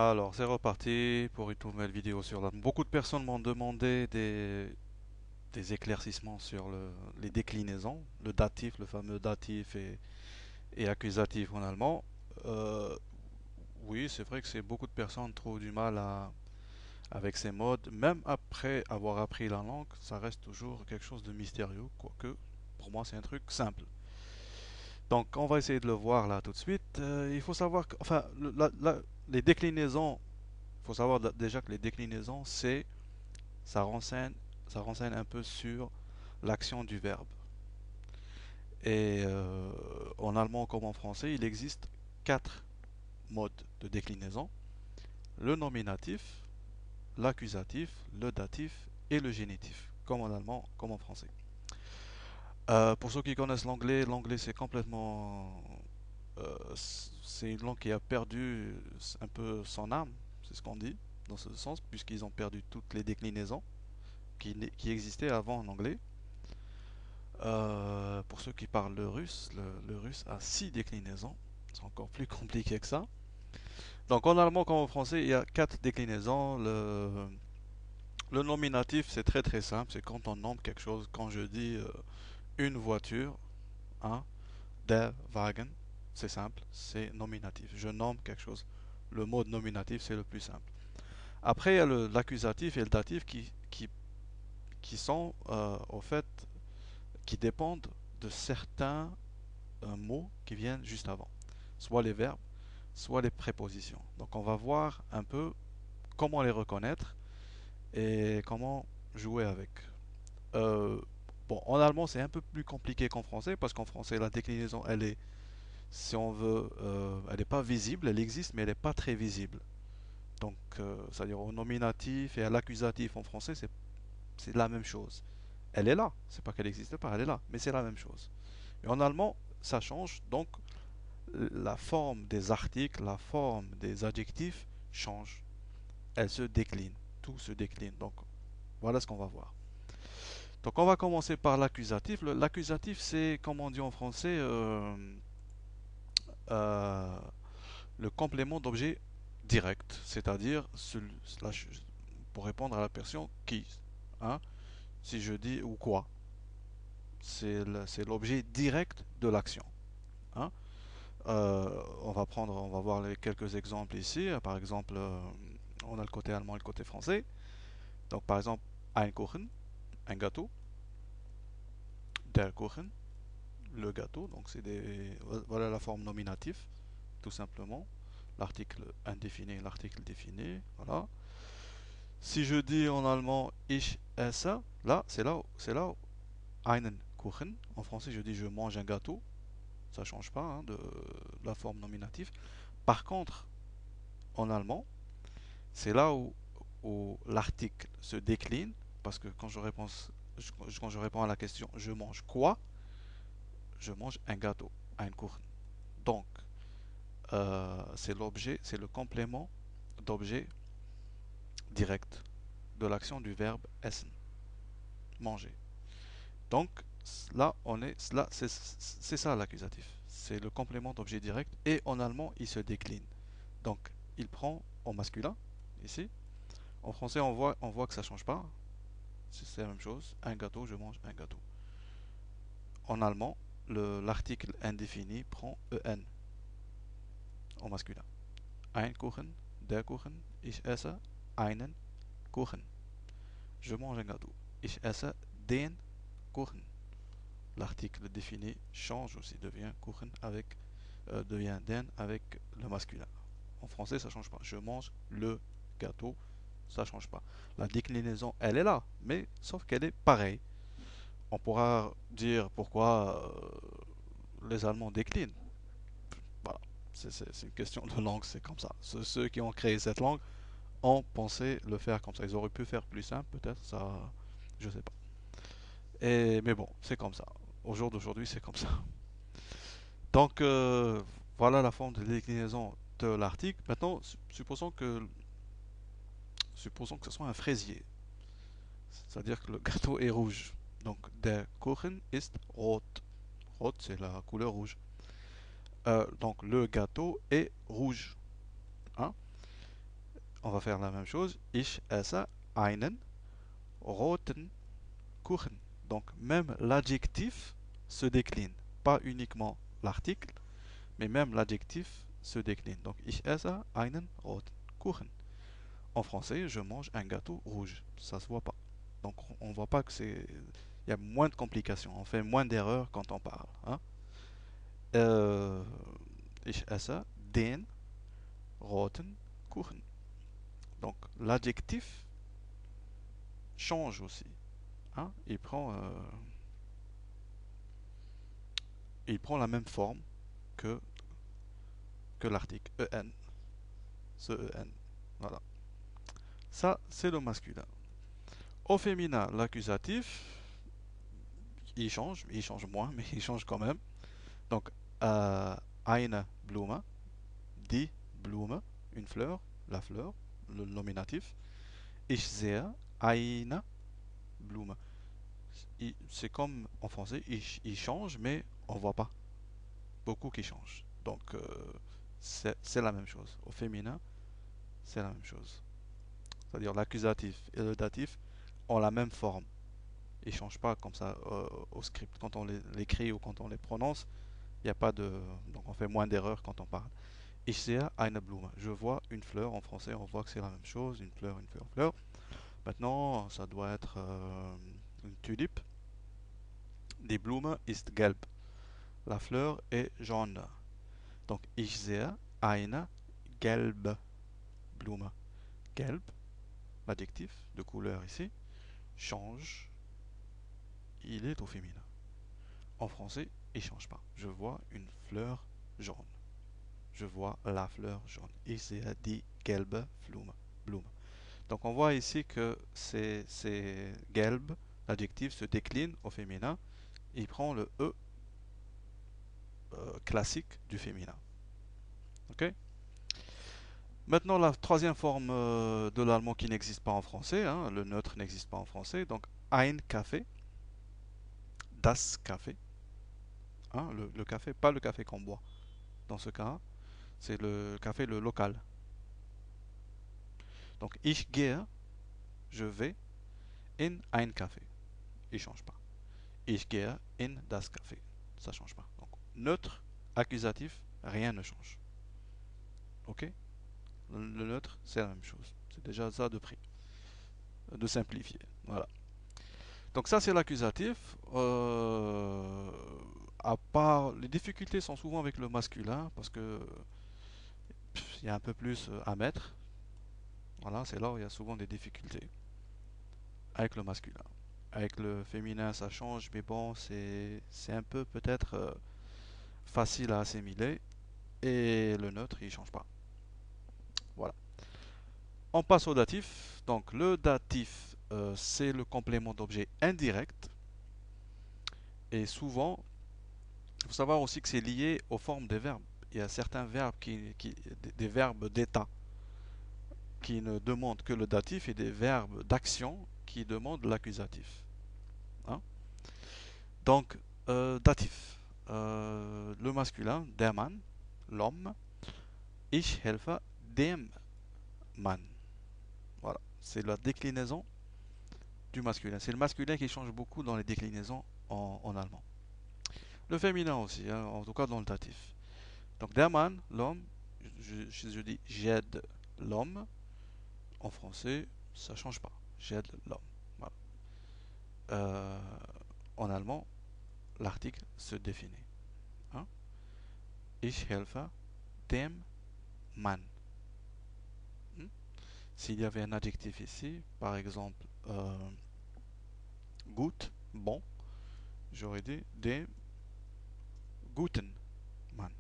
Alors, c'est reparti pour une nouvelle vidéo sur la... Beaucoup de personnes m'ont demandé des éclaircissements sur les déclinaisons, le datif, le fameux datif et accusatif en allemand. Euh, oui, c'est vrai que c'est beaucoup de personnes trouvent du mal avec ces modes. Même après avoir appris la langue, ça reste toujours quelque chose de mystérieux, quoique pour moi c'est un truc simple. Donc, on va essayer de le voir là tout de suite. Il faut savoir que, enfin, les déclinaisons, il faut savoir déjà que les déclinaisons, ça renseigne, ça renseigne un peu sur l'action du verbe. Et en allemand comme en français, il existe quatre modes de déclinaison. Le nominatif, l'accusatif, le datif et le génitif, comme en allemand, comme en français. Pour ceux qui connaissent l'anglais, l'anglais c'est complètement... c'est une langue qui a perdu un peu son âme, c'est ce qu'on dit, dans ce sens, puisqu'ils ont perdu toutes les déclinaisons qui existaient avant en anglais. Pour ceux qui parlent le russe a six déclinaisons. C'est encore plus compliqué que ça. Donc en allemand comme en français, il y a quatre déclinaisons. Le nominatif, c'est très très simple. C'est quand on nomme quelque chose. Quand je dis une voiture, hein, der Wagen, c'est simple, c'est nominatif. Je nomme quelque chose. Le mot nominatif, c'est le plus simple. Après, il y a l'accusatif et le datif qui sont, au fait, qui dépendent de certains mots qui viennent juste avant. Soit les verbes, soit les prépositions. Donc on va voir un peu comment les reconnaître et comment jouer avec. Euh, bon, en allemand c'est un peu plus compliqué qu'en français parce qu'en français la déclinaison elle est, si on veut, elle n'est pas visible, elle existe mais elle n'est pas très visible. Donc, c'est-à-dire au nominatif et à l'accusatif en français c'est la même chose. Elle est là, c'est pas qu'elle n'existe pas, elle est là, mais c'est la même chose. Et en allemand ça change, donc la forme des articles, la forme des adjectifs change. Elle se décline. Tout se décline. Donc, voilà ce qu'on va voir. Donc, on va commencer par l'accusatif. L'accusatif, c'est, comme on dit en français, euh, le complément d'objet direct. C'est-à-dire, pour répondre à la question qui. Hein, si je dis ou quoi. C'est l'objet direct de l'action. Hein. On va voir quelques exemples ici. Par exemple, on a le côté allemand et le côté français. Donc, par exemple, ein Kuchen, un gâteau, der Kuchen, le gâteau. Donc, voilà la forme nominative, tout simplement. L'article indéfini, l'article défini. Voilà. Si je dis en allemand ich esse, là, c'est là einen Kuchen. En français, je dis je mange un gâteau. Ça ne change pas hein, de la forme nominative. Par contre, en allemand, c'est là où l'article se décline, parce que quand je réponds à la question je mange quoi, je mange un gâteau, un Kuchen. Donc, c'est l'objet, c'est le complément d'objet direct de l'action du verbe essen, manger. Donc, là, c'est ça l'accusatif. C'est le complément d'objet direct et en allemand, il se décline. Donc, il prend au masculin, ici. En français, on voit que ça ne change pas. C'est la même chose. Un gâteau, je mange un gâteau. En allemand, l'article indéfini prend en au masculin. Ein Kuchen, der Kuchen, ich esse einen Kuchen. Je mange un gâteau. Ich esse den Kuchen. L'article défini change aussi, devient Kuchen devient den avec le masculin. En français, ça change pas. Je mange le gâteau, ça change pas. La déclinaison, elle est là, mais sauf qu'elle est pareille. On pourra dire pourquoi les Allemands déclinent. Voilà. C'est une question de langue, c'est comme ça. Ceux qui ont créé cette langue ont pensé le faire comme ça. Ils auraient pu faire plus simple, peut-être, ça, je sais pas. Mais bon, c'est comme ça. Au jour d'aujourd'hui, c'est comme ça. Donc, voilà la forme de déclinaison de l'article. Maintenant, supposons que ce soit un fraisier. C'est-à-dire que le gâteau est rouge. Donc, der Kuchen ist rot. Rot, c'est la couleur rouge. Donc, le gâteau est rouge. Hein. on va faire la même chose. Ich esse einen roten Kuchen. Donc même l'adjectif se décline, pas uniquement l'article, mais même l'adjectif se décline. Donc ich esse einen roten Kuchen. En français, je mange un gâteau rouge. Ça se voit pas. Donc on voit pas que c'est, il y a moins de complications. On fait moins d'erreurs quand on parle. Hein. Euh, ich esse den roten Kuchen. Donc l'adjectif change aussi. Hein. Il prend la même forme que, que l'article en. Ce en. Voilà. Ça, c'est le masculin. Au féminin, l'accusatif, il change moins, mais il change quand même. Donc, eine Blume, die Blume, une fleur, la fleur, le nominatif. Ich sehe eine Blume. C'est comme en français, il change, mais on voit pas beaucoup qui changent. Donc, c'est la même chose. Au féminin, c'est la même chose. C'est-à-dire l'accusatif et le datif ont la même forme. Ils ne changent pas comme ça au script. Quand on l'écrit ou quand on les prononce, il n'y a pas de. Donc on fait moins d'erreurs quand on parle. Ich sehe eine Blume. Je vois une fleur. En français, on voit que c'est la même chose. Une fleur, une fleur, une fleur. Maintenant, ça doit être une tulipe. Die Blume ist gelb. La fleur est jaune. Donc ich sehe eine gelbe Blume. Gelb, l'adjectif de couleur ici, change. Il est au féminin. En français, il ne change pas. Je vois une fleur jaune. Je vois la fleur jaune. Ich sehe die gelbe Blume. Donc on voit ici que c'est gelb, l'adjectif se décline au féminin. Il prend le E classique du féminin. Ok. Maintenant, la troisième forme de l'allemand qui n'existe pas en français, hein, le neutre n'existe pas en français, donc ein Kaffee, das Kaffee, hein, le café, pas le café qu'on boit. Dans ce cas, c'est le café, le local. Donc ich gehe, je vais, in ein Café. Il ne change pas. Ich gehe in das Café. Ça ne change pas. Donc neutre, accusatif, rien ne change. Ok. Le neutre, c'est la même chose. C'est déjà ça de prix. De simplifier. Voilà. Donc ça, c'est l'accusatif. À part, les difficultés sont souvent avec le masculin parce que il y a un peu plus à mettre. Voilà, c'est là où il y a souvent des difficultés avec le masculin. Avec le féminin, ça change, mais bon, c'est un peu peut-être facile à assimiler. Et le neutre, il change pas. Voilà. On passe au datif. Donc le datif, c'est le complément d'objet indirect. Et souvent, il faut savoir aussi que c'est lié aux formes des verbes. Il y a certains verbes des verbes d'état qui ne demandent que le datif et des verbes d'action qui demandent l'accusatif. Hein. Donc, datif. Le masculin, der Mann, l'homme. Ich helfe dem Mann. Voilà, c'est la déclinaison du masculin. C'est le masculin qui change beaucoup dans les déclinaisons en allemand. Le féminin aussi, hein, en tout cas dans le datif. Donc, der Mann, l'homme, je dis j'aide l'homme. En français, ça ne change pas. J'aide l'homme. Voilà. En allemand, l'article se définit. Hein? Ich helfe dem Mann. S'il y avait un adjectif ici, par exemple, gut, bon, j'aurais dit dem guten Mann.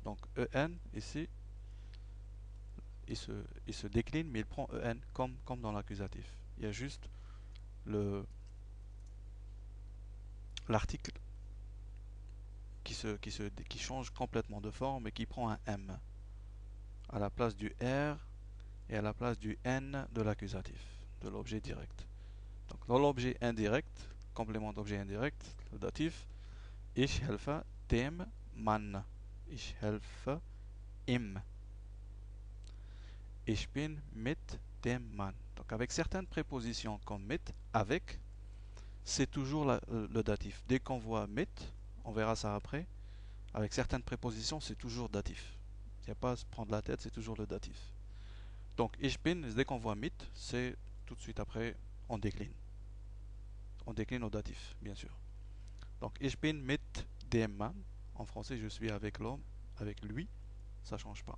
Donc en ici, il se décline, mais il prend en comme dans l'accusatif. Il y a juste l'article qui change complètement de forme et qui prend un M à la place du R et à la place du N de l'accusatif, de l'objet direct. Donc dans l'objet indirect, complément d'objet indirect, le datif, ich helfe dem Mann. Ich helfe ihm. Ich bin mit dem Mann. Donc avec certaines prépositions comme mit, avec, c'est toujours le datif. Dès qu'on voit mit, on verra ça après, avec certaines prépositions, c'est toujours datif. Il n'y a pas à se prendre la tête, c'est toujours le datif. Donc ich bin, dès qu'on voit mit, c'est tout de suite après, on décline. On décline au datif, bien sûr. Donc ich bin mit dem Mann. En français, je suis avec l'homme, avec lui, ça ne change pas.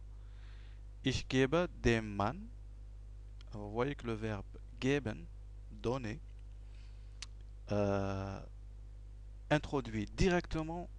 Ich gebe dem Mann. Vous voyez que le verbe geben, donner, introduit directement